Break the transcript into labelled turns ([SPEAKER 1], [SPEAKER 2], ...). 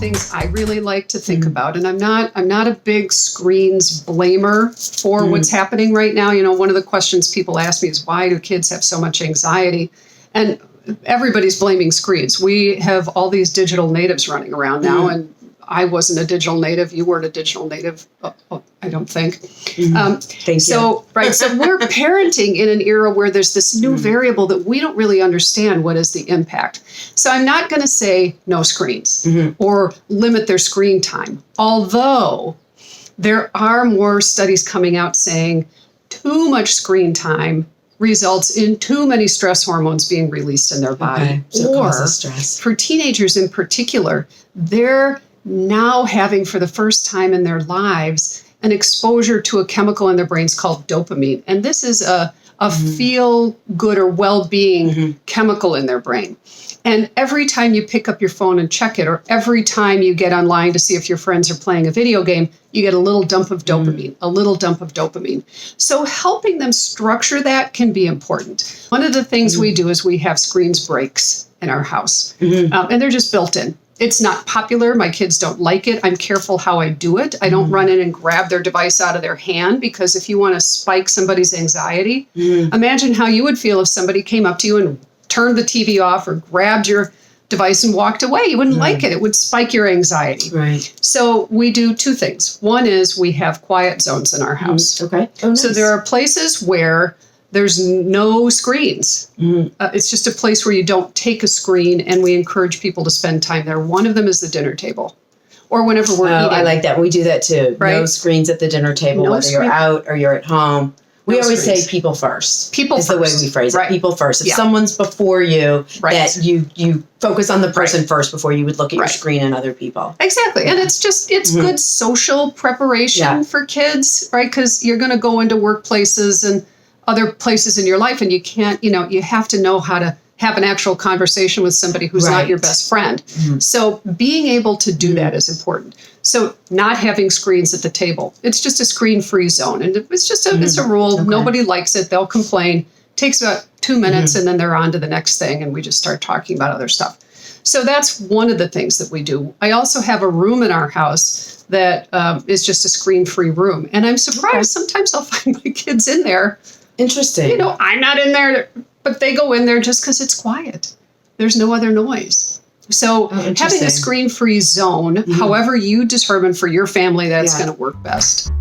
[SPEAKER 1] things I really like to think about, and I'm not a big screens blamer for what's happening right now. You know, one of the questions people ask me is, why do kids have so much anxiety? And everybody's blaming screens. We have all these digital natives running around now, and I wasn't a digital native. You weren't a digital native, I don't think.
[SPEAKER 2] Thank you.
[SPEAKER 1] So we're parenting in an era where there's this new variable that we don't really understand what is the impact. So I'm not going to say no screens or limit their screen time, although there are more studies coming out saying too much screen time results in too many stress hormones being released in their body.
[SPEAKER 2] Okay, so it causes stress.
[SPEAKER 1] For teenagers in particular, they're now having for the first time in their lives an exposure to a chemical in their brains called dopamine. And this is a feel good or well-being chemical in their brain. And every time you pick up your phone and check it, or every time you get online to see if your friends are playing a video game, you get a little dump of dopamine, a little dump of dopamine. So helping them structure that can be important. One of the things we do is we have screens breaks in our house, and they're just built in. It's not popular. My kids don't like it. I'm careful how I do it. I don't run in and grab their device out of their hand, because if you want to spike somebody's anxiety, imagine how you would feel if somebody came up to you and turned the TV off or grabbed your device and walked away. You wouldn't like it. It would spike your anxiety.
[SPEAKER 2] Right.
[SPEAKER 1] So we do two things. One is we have quiet zones in our house.
[SPEAKER 2] Okay. Oh, nice.
[SPEAKER 1] So there are places where there's no screens. It's just a place where you don't take a screen, and we encourage people to spend time there. One of them is the dinner table, or whenever we're eating.
[SPEAKER 2] I like that. We do that too.
[SPEAKER 1] Right?
[SPEAKER 2] No screens at the dinner table,
[SPEAKER 1] No
[SPEAKER 2] whether you're out or you're at home. We always
[SPEAKER 1] screens.
[SPEAKER 2] say people first.
[SPEAKER 1] People
[SPEAKER 2] is
[SPEAKER 1] first.
[SPEAKER 2] the way we phrase it.
[SPEAKER 1] Right.
[SPEAKER 2] People first. If
[SPEAKER 1] Yeah.
[SPEAKER 2] someone's before you,
[SPEAKER 1] Right.
[SPEAKER 2] that you focus on the person first before you would look at your
[SPEAKER 1] Right.
[SPEAKER 2] screen and other people.
[SPEAKER 1] Exactly. And it's good social preparation for kids, right? Because you're going to go into workplaces and other places in your life, and you can't, you have to know how to have an actual conversation with somebody who's not your best friend. So being able to do that is important. So not having screens at the table. It's just a screen-free zone. And it's just it's a rule.
[SPEAKER 2] Okay.
[SPEAKER 1] Nobody likes it. They'll complain. Takes about 2 minutes, and then they're on to the next thing, and we just start talking about other stuff. So that's one of the things that we do. I also have a room in our house that is just a screen-free room. And I'm surprised sometimes I'll find my kids in there.
[SPEAKER 2] Interesting.
[SPEAKER 1] I'm not in there, but they go in there just because it's quiet. There's no other noise. So having a screen-free zone, however you determine for your family that's going to work best.